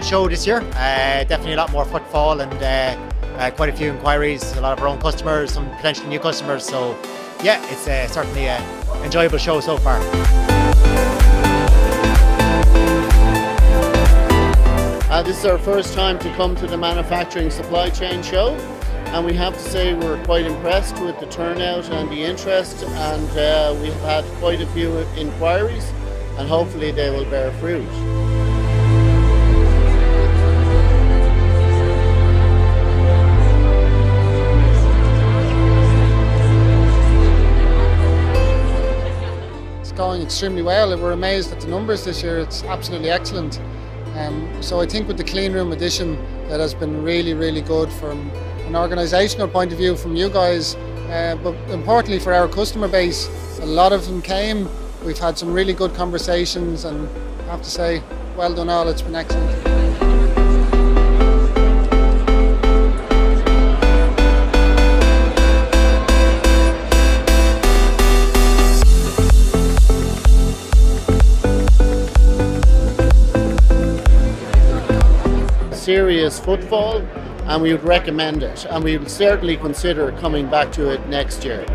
show this year. Definitely a lot more footfall and quite a few inquiries, a lot of our own customers, some potentially new customers. So yeah, it's certainly an enjoyable show so far. This is our first time to come to the Manufacturing Supply Chain Show, and we have to say we're quite impressed with the turnout and the interest, and we've had quite a few inquiries, and hopefully they will bear fruit. It's going extremely well. We're amazed at the numbers this year. It's absolutely excellent. So I think with the clean room edition, that has been really, really good from an organisational point of view from you guys, but importantly for our customer base. A lot of them came. We've had some really good conversations, and I have to say, well done all. It's been excellent. Serious footfall, and we would recommend it, and we would certainly consider coming back to it next year.